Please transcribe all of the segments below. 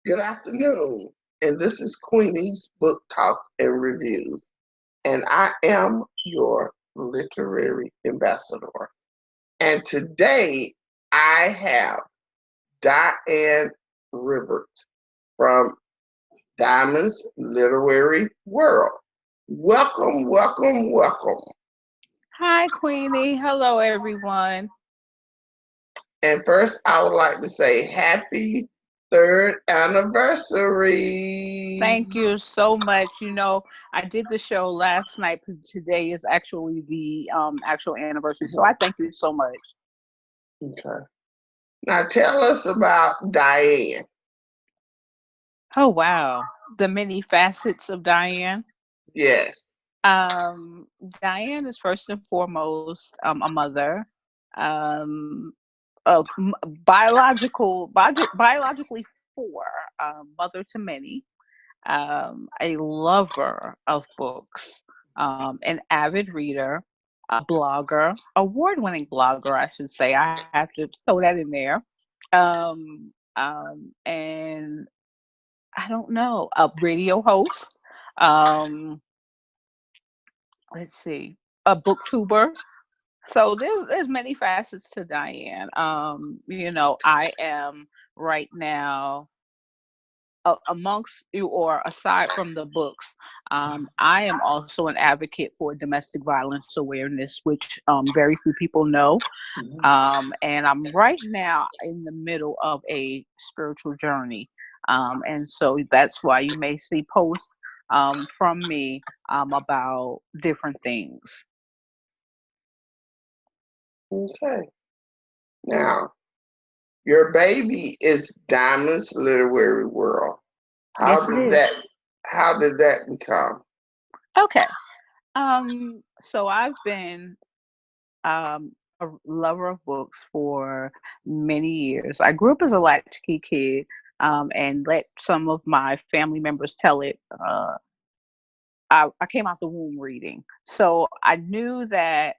Good afternoon, and this is Queenie's Book Talk and Reviews, and I am your literary ambassador. And today I have Diane Rembert from Diamond's Literary World. Welcome, welcome, welcome. Hi, Queenie. Hello, everyone. And first, I would like to say happy third anniversary. Thank you so much. I did the show last night, but today is actually the actual anniversary. So I thank you so much. Okay. Now tell us about Diane. Oh, wow. The many facets of Diane. Yes. Um, Diane is first and foremost a mother, um, biologically four, mother to many, a lover of books, an avid reader, a blogger, award-winning blogger, I should say. I have to throw that in there. And I don't know, a radio host. Um, let's see, a booktuber. So there's many facets to Diane. I am right now amongst you, or aside from the books, I am also an advocate for domestic violence awareness, which very few people know. Mhm. And I'm right now in the middle of a spiritual journey. And so that's why you may see posts from me about different things. Okay. Now, your baby is Diamond's Literary World. How Yes, it did is. that how did that become? Okay. So I've been a lover of books for many years. I grew up as a latchkey kid, and let some of my family members tell it. I came out the womb reading, so I knew that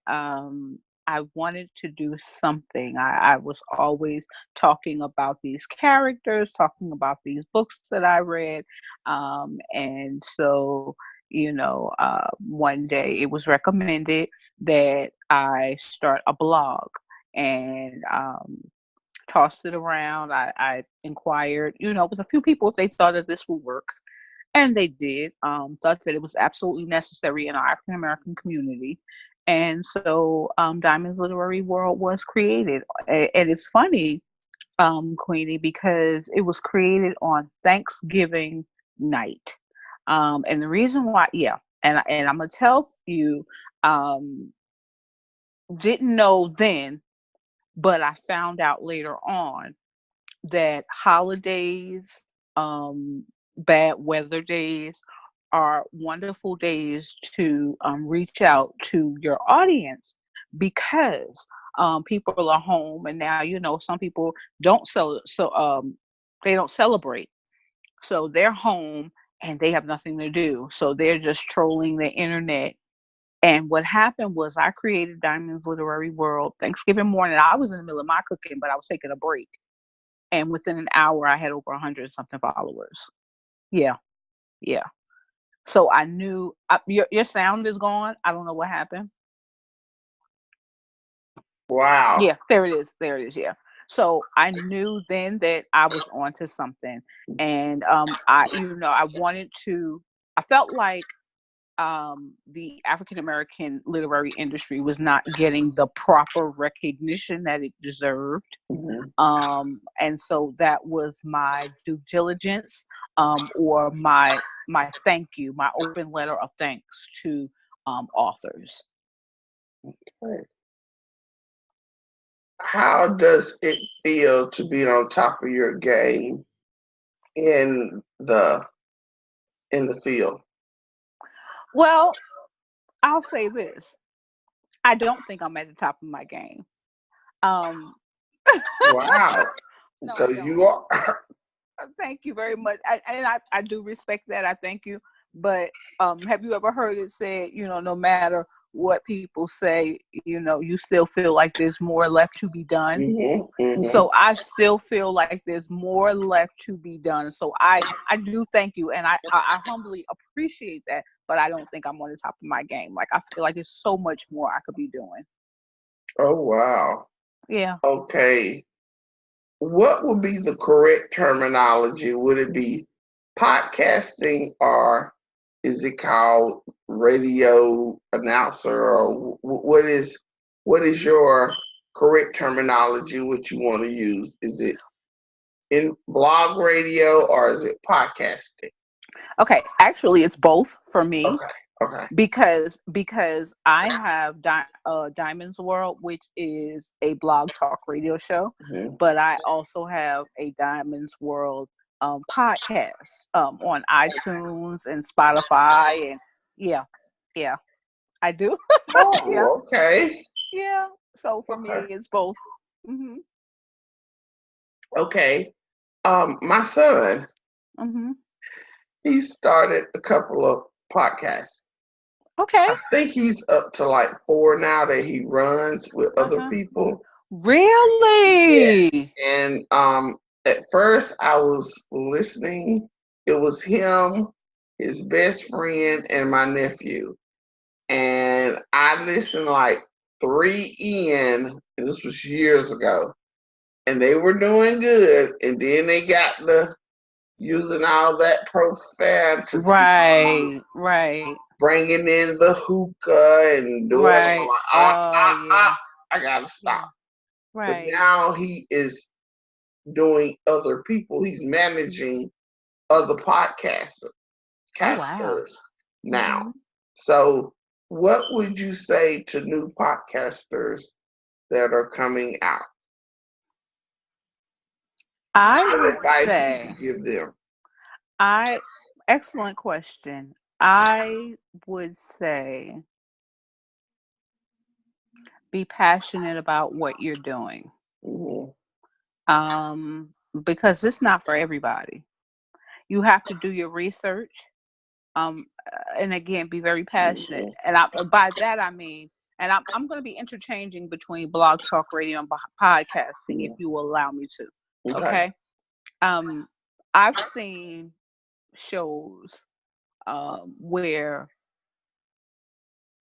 I wanted to do something. I was always talking about these characters, talking about these books that I read, and so one day it was recommended that I start a blog, and tossed it around. I inquired, with a few people if they thought that this would work, and they did. Thought that it was absolutely necessary in our African American community. And so Diamond's Literary World was created. And it's funny, Queenie, because it was created on Thanksgiving night. And the reason why, yeah, and I'm going to tell you, um, didn't know then, but I found out later on that holidays, bad weather days are wonderful days to reach out to your audience, because people are home, and now some people don't they don't celebrate, so they're home and they have nothing to do, so they're just trolling the internet. And what happened was I created Diamond's Literary World Thanksgiving morning. I was in the middle of my cooking, but I was taking a break, and within an hour I had over 100 something followers. Yeah, yeah. So I knew your sound is gone. I don't know what happened. Wow. Yeah, there it is. There it is. Yeah. So I knew then that I was onto something, and I wanted to. I felt like the African American literary industry was not getting the proper recognition that it deserved. Mhm. And so that was my due diligence, or my thank you, my open letter of thanks to authors. Okay. How does it feel to be on top of your game in the field? Well, I'll say this: I don't think I'm at the top of my game. Um, Wow. no, So I don't. you are. Thank you very much. I do respect that. I thank you. But have you ever heard it said, no matter what people say, you still feel like there's more left to be done. Mhm. Mhm. So I still feel like there's more left to be done. So I do thank you, and I humbly appreciate that. But I don't think I'm on the top of my game. Like, I feel like there's so much more I could be doing. Oh wow. Yeah. Okay. What would be the correct terminology? Would it be podcasting, or is it called radio announcer, or what is your correct terminology? What you want to use? Is it in blog radio, or is it podcasting? Okay. Actually, it's both for me. Okay. Okay. Because I have Diamond's World, which is a blog talk radio show, Mhm. but I also have a Diamond's World podcast on iTunes and Spotify, and yeah, yeah, I do. Yeah, Oh, okay. yeah. So for me, Okay. it's both. Hmm. Okay. My son, Hmm. he started a couple of podcasts. Okay. I think he's up to like 4 now that he runs with other Uh-huh. people. Yeah. Really? And at first I was listening. It was him, his best friend, and my nephew. And I listened like 3 in, and this was years ago. And they were doing good. And then they got the using all that profanity, Right. Right. bringing in the hookah and doing all Right. like, Oh yeah. I gotta stop. Yeah. But Right. now he is doing other people. He's managing other Oh wow. casters now. Hmm. So, what would you say to new podcasters that are coming out? I What would advice would you say, give them? I excellent question. I would say be passionate about what you're doing. Hmm. Um, because it's not for everybody. You have to do your research. And again, be very passionate. Hmm. And by that I mean, and I'm going to be interchanging between blog talk radio and podcasting, if you will allow me to. Okay. Okay. Um, I've seen shows where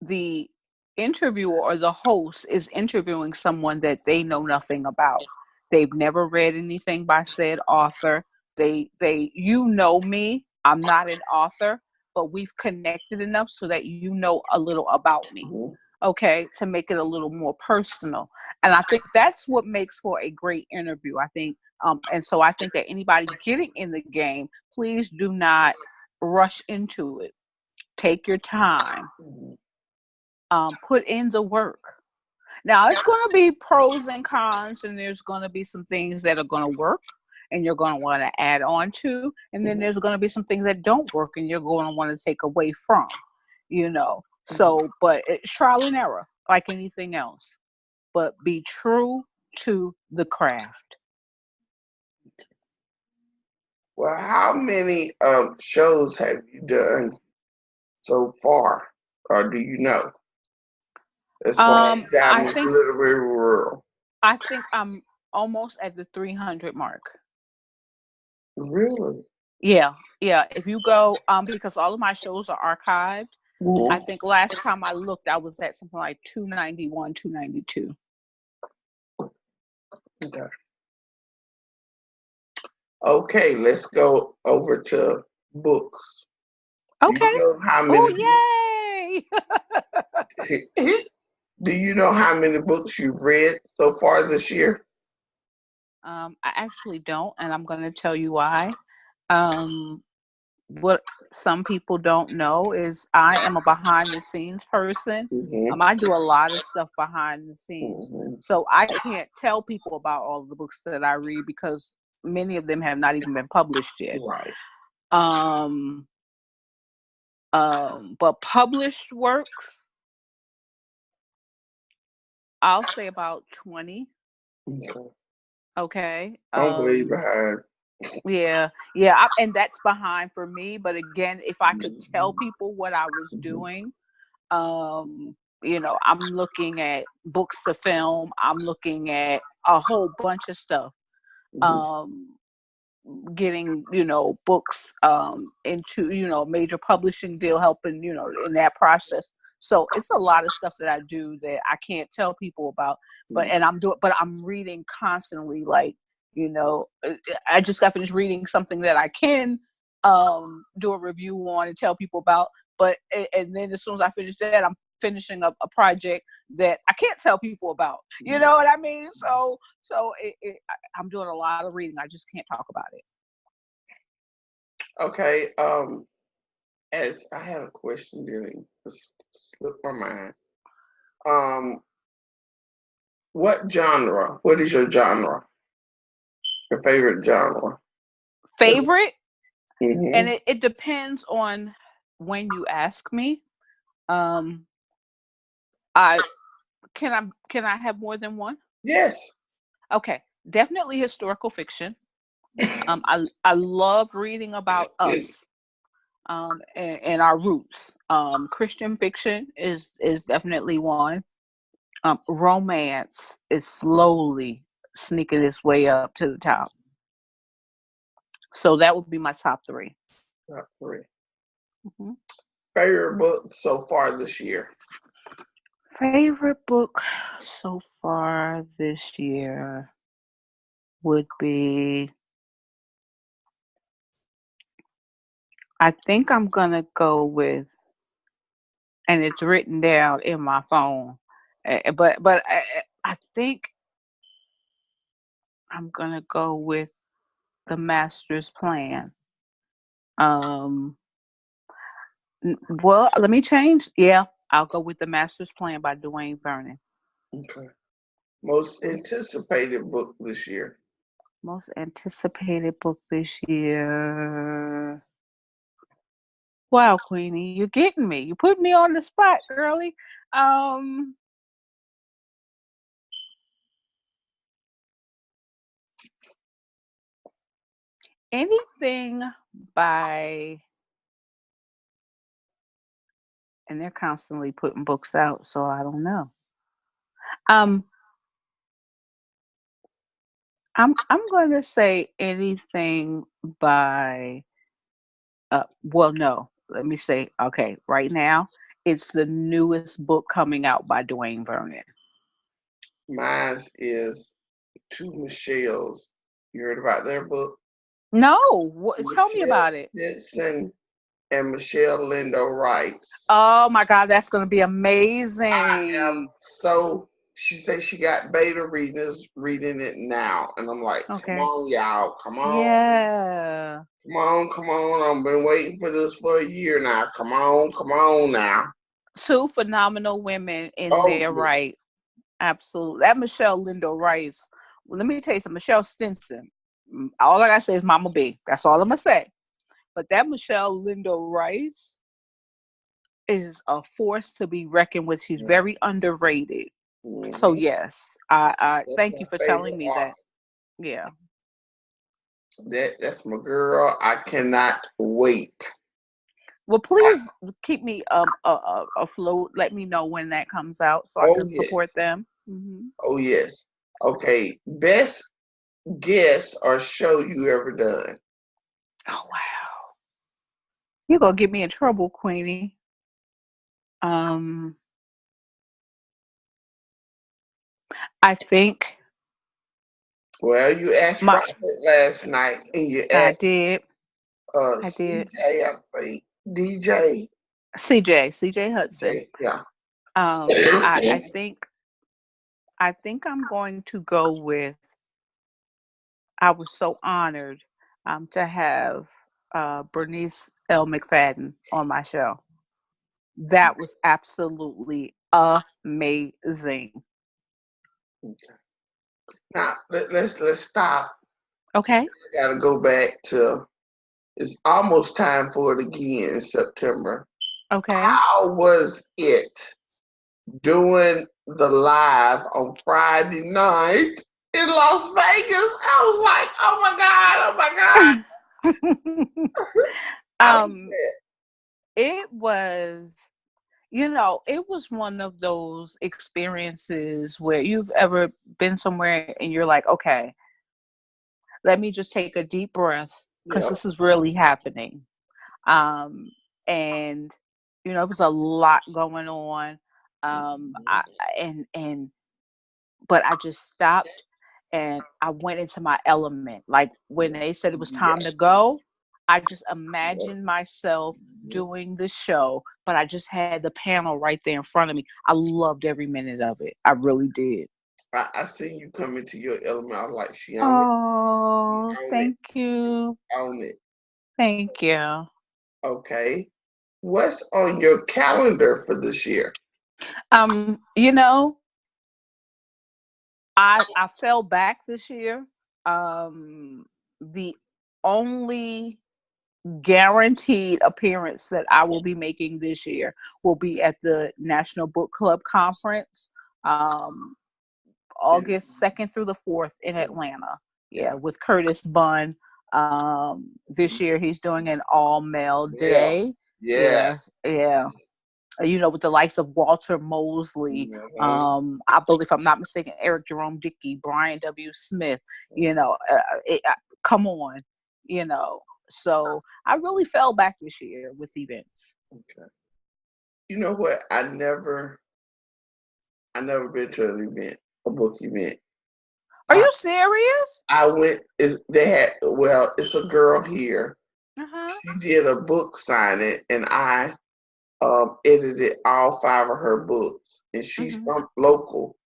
the interviewer or the host is interviewing someone that they know nothing about. They've never read anything by said author. You know me. I'm not an author, but we've connected enough so that you know a little about me. Hmm. Okay, to make it a little more personal. And I think that's what makes for a great interview. I think, and so I think that anybody getting in the game, please do not rush into it. Take your time, put in the work. Now, it's going to be pros and cons, and there's going to be some things that are going to work and you're going to want to add on to. And then Hmm. there's going to be some things that don't work and you're going to want to take away from, you know. Hmm. So, but it's trial and error like anything else. But be true to the craft. Well, how many shows have you done so far, or do you know, as far as I Diamond's think Literary World? I think I'm almost at the 300 mark. Really? Yeah, yeah. If you go, because all of my shows are archived. I Hmm. think last time I looked, I was at something like 291, 292. Okay. Okay, let's go over to books. Do you Okay. know how many Oh, yay! do you know how many books you've read so far this year? I actually don't, and I'm going to tell you why. Um, what some people don't know is I am a behind the scenes person. Hmm. I do a lot of stuff behind the scenes. Hmm. So I can't tell people about all of the books that I read because many of them have not even been published yet. Right. Um, but published works, I'll say about 20. Okay. Okay. I'm way behind. Yeah, yeah, and that's behind for me. But again, if I could tell Hmm. people what I was Hmm. doing, um, I'm looking at books to film. I'm looking at a whole bunch of stuff. Mhm. Um, Getting books into major publishing deal, helping in that process. So it's a lot of stuff that I do that I can't tell people about, but Mhm. I'm reading constantly. Like, I just got finished reading something that I can do a review on and tell people about, but and then as soon as I finish that, I'm finishing up a project that I can't tell people about. You know what I mean? I'm doing a lot of reading. I just can't talk about it. Okay. As I had a question, didn't slip my mind. Um, what genre? What is your genre? Your favorite genre? Favorite, and Mm-hmm. it depends on when you ask me. Um, I can I have more than one? Yes. Okay, definitely historical fiction. I love reading about us, and our roots. Christian fiction is definitely one. Romance is slowly sneaking its way up to the top. So that would be my top three. Top three. Mhm. Favorite book so far this year? Favorite book so far this year would be, I think I'm gonna go with, and it's written down in my phone, but I think I'm gonna go with The Master's Plan. Um, well, let me change. Yeah, I'll go with The Master's Plan by Duane Vernon. Okay. Most anticipated book this year? Most anticipated book this year. Wow, Queenie, you're getting me. You put me on the spot, girly. Um, Anything by, and they're constantly putting books out, so I don't know. Um, I'm going to say anything by. Well, no. Let me say, okay. Right now, it's the newest book coming out by Duane Vernon. Mine is Two Michelles. You heard about their book? No, tell me Michelle about it. Stinson and Michelle Lindo Rice. Oh my God, that's going to be I am amazing. so. She said she got beta readers reading it now, and I'm like, come Okay. on, y'all, come on, Yeah. come on, come on. I've been waiting for this for a year now. Come on now. Two phenomenal women in Oh their yeah. right. Absolutely. That Michelle Lindo Rice. Well, let me tell you something. Michelle Stinson. All I gotta say is Mama B. That's all I'm gonna say. But that Michelle Lindo Rice is a force to be reckoned with. She's very underrated. So Mm-hmm. yes, I That's thank my you for telling favorite me that. author. Yeah. That's my girl. I cannot wait. Well, please keep me afloat. Let me know when that comes out so I Oh can yes. support them. Hmm. Oh yes. Okay. Best guest or show you ever done? Oh wow, you're gonna get me in trouble, Queenie. Um, I think Well, you asked my Robert last night, and you I asked did. I did. CJ, I think DJ. CJ Hudson. Yeah. I think I'm going to go with. I was so honored to have Bernice L. McFadden on my show. That was absolutely amazing. Okay. Now let's stop. Okay. I gotta go back to. It's almost time for it again in September. Okay. How was it doing the live on Friday night in Las Vegas? I was like, oh my god, oh my god. How was um, it was. It was one of those experiences where you've ever been somewhere and you're like, okay, let me just take a deep breath because Yeah. this is really happening. Um, and it was a lot going on. I and but I just stopped and I went into my element. Like when they said it was Yeah. time to go, I just Yeah. imagined myself doing the show, but I just had the panel right there in front of me. I loved every minute of it. I really did. I seen you come into your element. I was like, she on it. She Oh, on it. thank you. On it. Thank you. Okay. What's on your calendar for this year? Um, you know, I fell back this year. The only guaranteed appearance that I will be making this year will be at the National Book Club Conference, um, And, August 2nd through the 4th in Atlanta. Yeah, yeah. with Curtis Bunn. This year he's doing an all male Yeah. day. Yeah. Yes, yeah. With the likes of Walter Mosley, Mhm. I believe, if I'm not mistaken, Eric Jerome Dickey, Brian W. Smith, come on, you know. So I really fell back this year with events. Okay. You know what? I never been to an event, a book event. Are I you serious? I went. They had, well, it's a girl here. Uh-huh. She did a book signing, and I edited all 5 of her books. And she's Hmm. from local,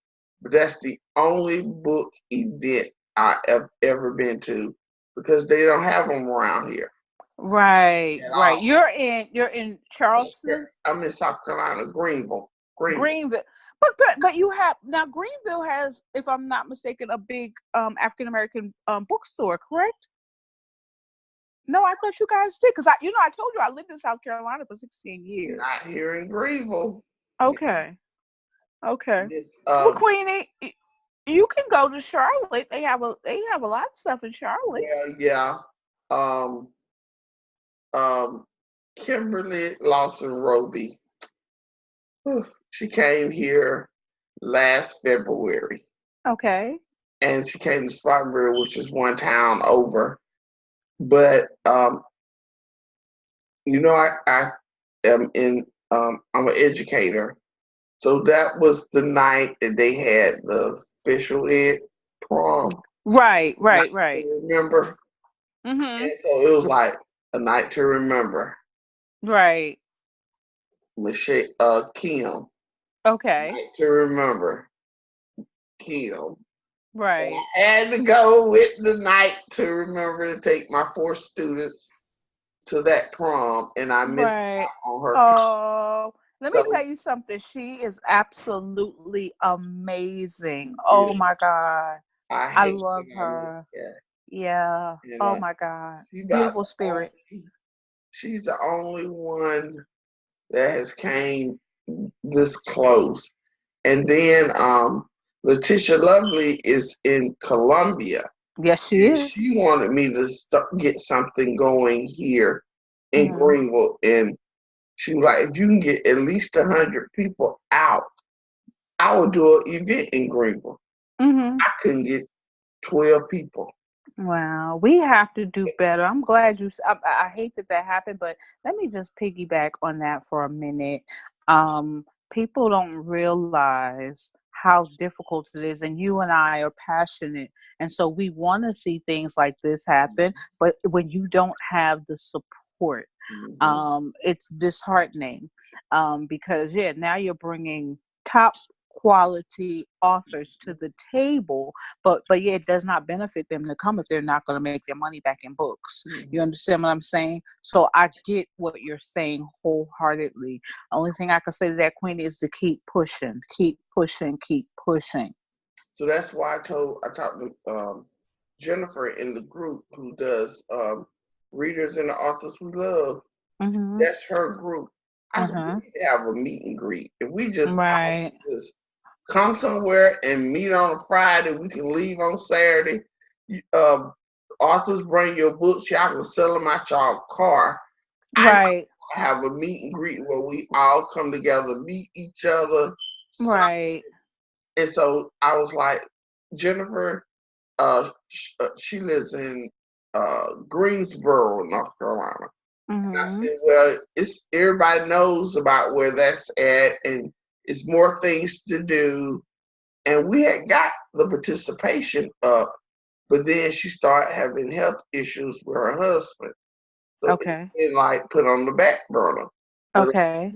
but that's the only book event I have ever been to because they don't have them around here Right, at right. all. You're in Charleston, I'm in South Carolina, Greenville. Greenville. Greenville, but you have now Greenville has, if I'm not mistaken, a big African American bookstore, correct? No, I thought you guys did, because I told you I lived in South Carolina for 16 years. Not here in Greenville. Okay, okay. This Well, Queenie, you can go to Charlotte. They have a lot of stuff in Charlotte. well, yeah. Um um Kimberly Lawson Roby. She came here last February, Okay. and she came to Spartanburg, which is one town over. But I am in. I'm an educator, so that was the night that they had the special ed prom. Right, Night right, right. to remember, Mhm. and so it was like a night to remember. Right. Michelle, Kim, Okay. night to remember Kim. And Right. I had to go with the night to remember to take my 4 students to that prom, and I missed Right. out on her. Oh, let me So tell you something. She is absolutely amazing. Oh yeah, my God. I I hate love that I missed her. that. Yeah. And Oh my God. she about Beautiful the spirit. only, she's the only one that has came this close. And then Letitia Lovely is in Columbia, Yes, she and is. she wanted me to get something going here in Mhm. Greenville. And she was like, if you can get at least 100 people out, I will do an event in Greenville. Mhm. I couldn't get 12 people. Wow, we have to do better. I'm glad I hate that happened, but let me just piggyback on that for a minute. People don't realize how difficult it is, and you and I are passionate, and so we want to see things like this happen. But when you don't have the support, Mm-hmm. it's disheartening. Because yeah, now you're bringing top quality authors to the table, but yeah, it does not benefit them to come if they're not going to make their money back in books. You Mm-hmm. understand what I'm saying? So I get what you're saying wholeheartedly. Only thing I can say to that, Queen, is to keep pushing, keep pushing, keep pushing. So that's why I talked to Jennifer in the group who does readers and the authors we love. Mm-hmm. That's her group. I said we Uh-huh. need to have a meet and greet. If we just all Right. just come somewhere and meet on a Friday, we can leave on Saturday. Uh, Authors bring your books. Y'all can sell them out y'all car. I Right. have a meet and greet where we all come together, meet each other. Right. And so I was like, Jennifer, she lives in Greensboro, North Carolina. And I Mm-hmm. said, well, it's everybody knows about where that's at, and it's more things to do. And we had got the participation up, but then she started having health issues with her husband. So it's Okay. been like put on the back burner. But Okay.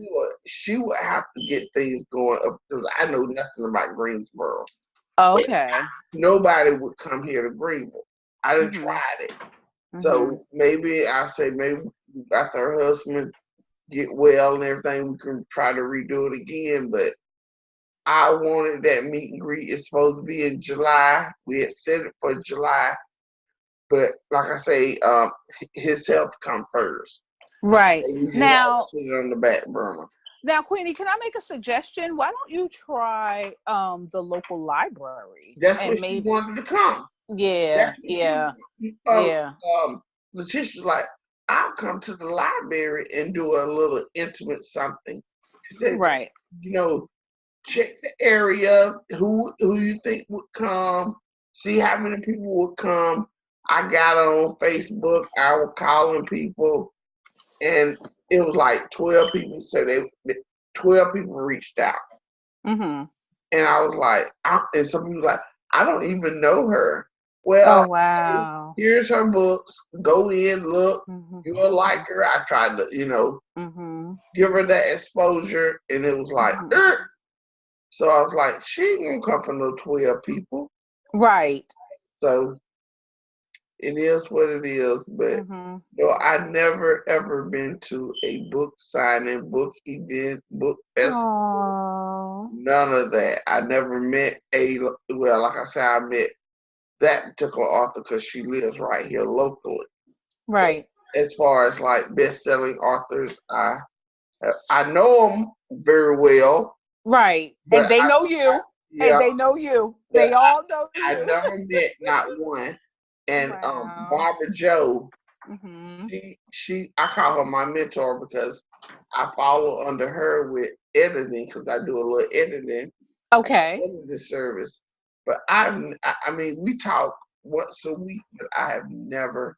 she would have to get things going up because I know nothing about Greensboro. Okay. Nobody would come here to Greenville. I done Mm-hmm. tried it. Mm-hmm. So maybe I say maybe after her husband get well and everything, we can try to redo it again. But I wanted that meet and greet. It's supposed to be in July. We had set it for July, but like I say, his health come first. Right. And we just had to Now, put it on the back burner. Queenie, can I make a suggestion? Why don't you try the local library That's and what she maybe wanted to come. yeah, That's what she yeah, um yeah. Letitia's like, I'll come to the library and do a little intimate something. She said, Right. you know, check the area, who you think would come, see how many people would come. I got it on Facebook. I was calling people, and it was like 12 people said 12 people reached out. Mm-hmm. And I was like, and some people like, I don't even know her. Well, Oh wow. here's her books. Go in, look. Mm-hmm. You'll like her. I tried to, Mm-hmm. give her that exposure, and it was like, Mm-hmm. So I was like, she ain't gonna come for no 12 people. Right. So it is what it is. But Mm-hmm. I never ever been to a book signing, book event, book festival. Oh. None of that. I never met like I said, I met that particular author because she lives right here locally. But Right. as far as like best-selling authors, I know them very well, Right. And but they know you. And yeah, they know you. but They all know I you. never met not one. And Wow. Barbara Joe, Mm-hmm. she I call her my mentor because I follow under her with editing because I do a little editing. I Okay. got editing service, but I mean we talk once a week, but I have never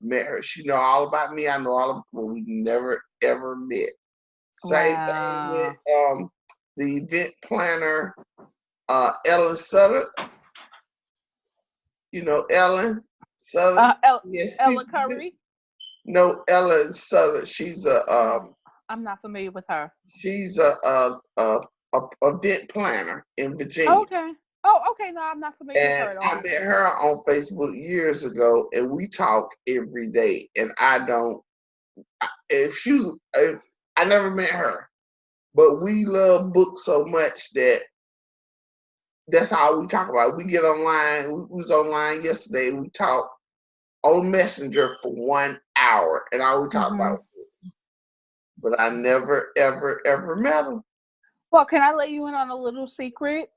met her. She know all about me. I know but we never ever met. Same thing with Wow. the event planner, Ellen Sutter. You know Ellen Sutter. Yes, Ella people do. Curry. No, Ellen Sutter. Oh, I'm not familiar with her. She's a event planner in Virginia. Okay. Oh, okay. No, I'm not familiar with her And at I all. met her on Facebook years ago, and we talk every day. And I don't, if I never met her, but we love books so much that's how we talk about it. We get online. We was online yesterday. We talked on Messenger for 1 hour, and all we talked Mm-hmm. about. But I never, ever, ever met her. Well, can I let you in on a little secret?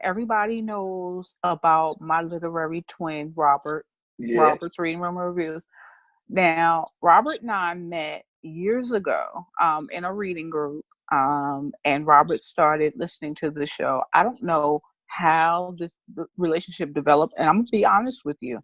Everybody knows about my literary twin, Robert. Yeah. Robert's Reading Room Reviews. Now, Robert and I met years ago in a reading group, and Robert started listening to the show. I don't know how this relationship developed, and I'm gonna be honest with you.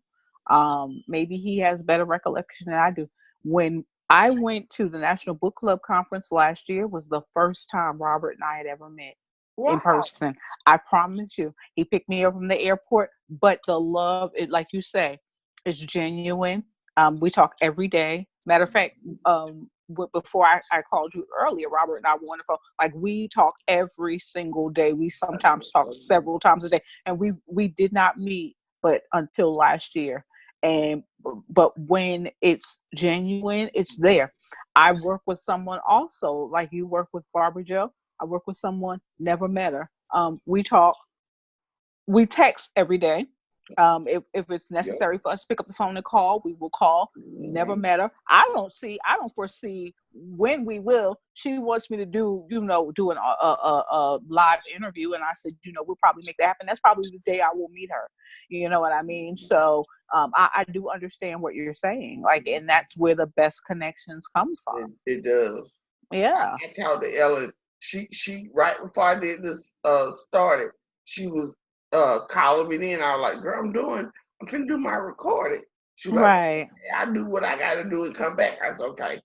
Maybe he has better recollection than I do. When I went to the National Book Club conference last year, was the first time Robert and I had ever met in Wow. person. I promise you, he picked me up from the airport, but the love, like you say, is genuine. We talk every day. Matter of fact, before I called you earlier, Robert and I were on the phone. Like we talk every single day. We sometimes talk several times a day, and we did not meet, but until last year. And but when it's genuine, it's there. I work with someone also, like you work with Barbara Joe. I work with someone, never met her. We talk, we text every day. If it's Yep. necessary for us to pick up the phone and call, we will call. Never Mhm. matter. I don't foresee when we will. She wants me to do a live interview, and I said, we'll probably make that happen. That's probably the day I will meet her. You know what I mean? So I do understand what you're saying, like, and that's where the best connections come from. It does. Yeah. I talked to Ellen. She right before I did this started, she was calling me in. I was like, girl, I'm finna do my recording. She was like, Right. okay, I do what I gotta do and come back. I said, okay.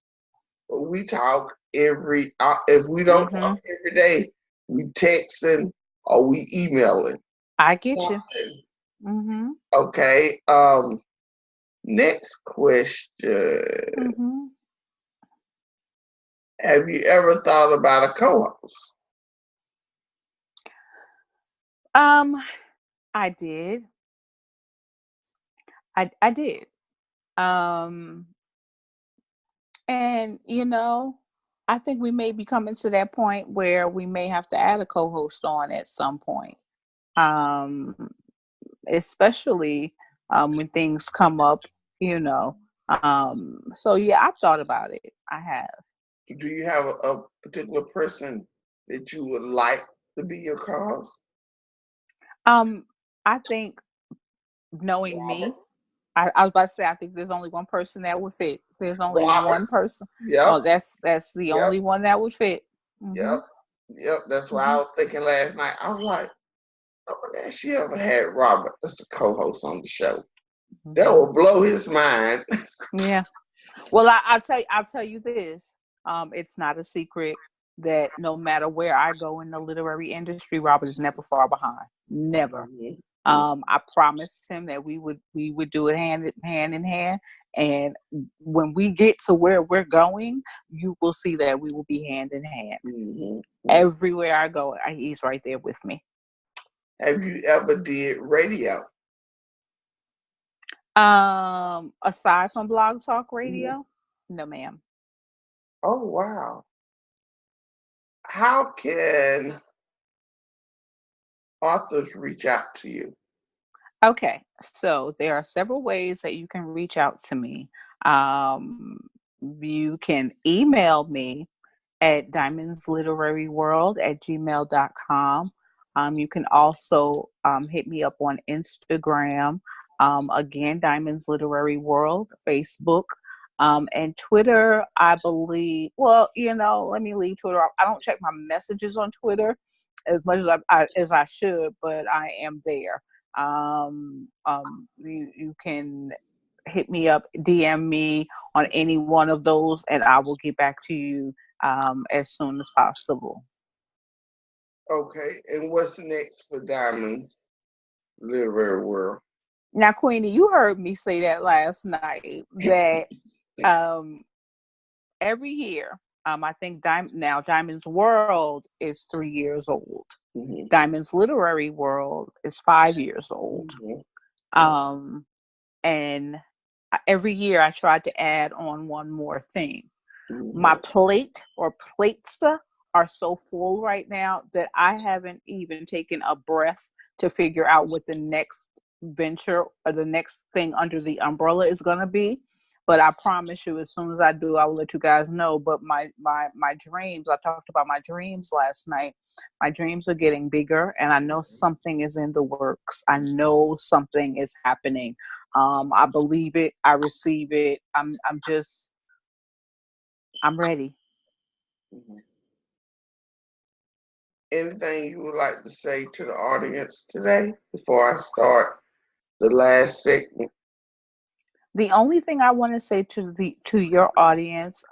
But we talk if we don't talk Mhm. every day, we texting or we emailing. I get you. Something. Mhm. Okay. Next question. Mhm. Have you ever thought about a co-host? Um, I did. I did. Um, and I think we may be coming to that point where we may have to add a co-host on at some point. Um, Especially when things come up, you know. So yeah, I've thought about it. I have. Do you have a particular person that you would like to be your co-host? Um, I think knowing Robert. me, I was about to say I think there's only one person that would fit. There's only Robert. one person. Yep. Oh, that's the Yep. only one that would fit. Mhm. Yep. Yep. That's why I Mhm. was thinking last night. I was like, I wonder if she ever had Robert as a co-host on the show. That Mhm. will blow his mind. Yeah. Well, I'll tell you this. It's not a secret that no matter where I go in the literary industry, Robert is never far behind. Never. Mhm. I promised him that we would do it hand in hand, and when we get to where we're going, you will see that we will be hand in hand. Mhm. Everywhere I go, he's right there with me. Have you ever did radio? Aside from Blog Talk Mhm. Radio, no, ma'am. Oh wow. How can authors reach out to you? Okay, so there are several ways that you can reach out to me. Um, you can email me at diamondsliteraryworld@gmail.com. You can also hit me up on Instagram. Again, Diamonds Literary World, Facebook, and Twitter. I believe. Well, let me leave Twitter off. I don't check my messages on Twitter as much as I should, but I am there. You can hit me up, DM me on any one of those, and I will get back to you as soon as possible. Okay. And what's next for Diamonds Literary World? Now, Queenie, you heard me say that last night that um, every year, I think Diamond's World is 3 years old. Mhm. Diamond's Literary World is 5 years old. Mhm. Um, and every year I tried to add on one more thing. My Mhm. plate or plates are so full right now that I haven't even taken a breath to figure out what the next venture or the next thing under the umbrella is going to be. But I promise you, as soon as I do, I will let you guys know. But my dreams, I talked about my dreams last night. My dreams are getting bigger, and I know something is in the works. I know something is happening. I believe it. I receive it. I'm ready. Mhm. Anything you would like to say to the audience today before I start the last segment? The only thing I want to say to your audience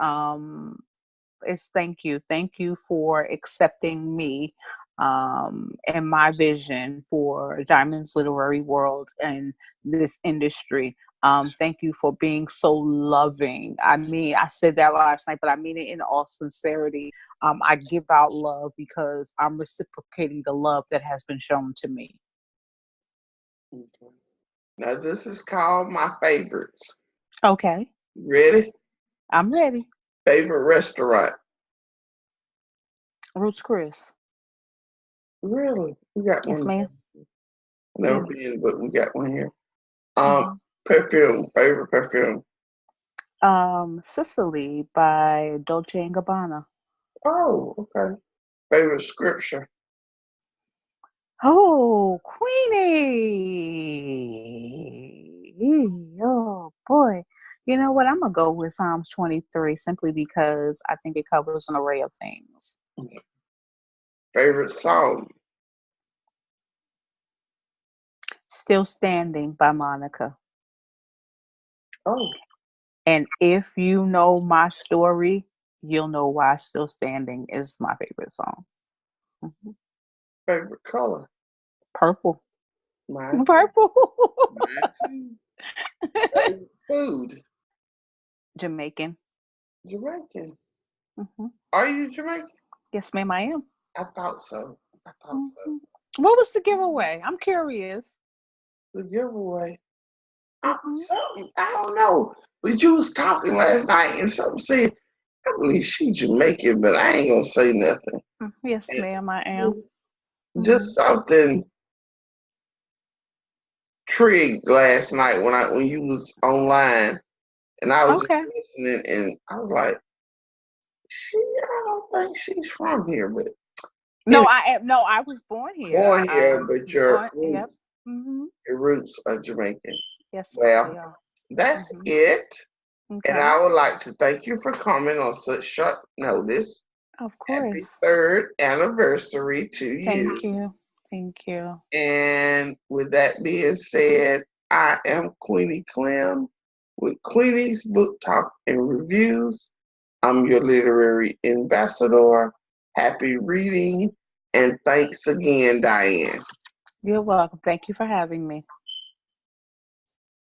is thank you. Thank you for accepting me and my vision for Diamond's Literary World and this industry. Thank you for being so loving. I mean, I said that last night, but I mean it in all sincerity. I give out love because I'm reciprocating the love that has been shown to me. Okay. Now this is called my favorites. Okay, Ready? I'm ready. Favorite restaurant. Roots Chris. Really? We got Yes, one. ma'am. Never Mm. been, but we got one here. Mhm. Perfume, favorite perfume. Sicily by Dolce and Gabbana. Oh, okay. Favorite scripture. Oh, Queenie. Oh boy. You know what? I'm gonna go with Psalms 23 simply because I think it covers an array of things. Favorite song. Still Standing by Monica. Oh, And if you know my story, you'll know why Still Standing is my favorite song. Mhm. favorite color. Purple. Mine too. Purple. Mine too. Favorite food. Jamaican. Jamaican. Hmm. Are you Jamaican? Yes, ma'am, I am. I thought so. I thought so. Hmm. What was the giveaway? I'm curious. The giveaway. Hmm. Something, I don't know. But you was talking last night and something said, I believe she Jamaican, but I ain't gonna say nothing. Yes, And ma'am, I am. just something trigged last night when you was online and I was just Okay. listening and I was like, I don't think she's from here, but No, anyway, I am. No, I was born here. born here, but Born. Yep. Hmm. your roots are Jamaican. Yes, they Well, are. that's Hmm. it. And Okay. I would like to thank you for coming on such short notice. Of Happy course. 3rd anniversary to Thank you. you. Thank you. And with that being said, I am Queenie Clem with Queenie's Book Talk and Reviews. I'm your literary ambassador. Happy reading. And thanks again, Diane. You're welcome. Thank you for having me.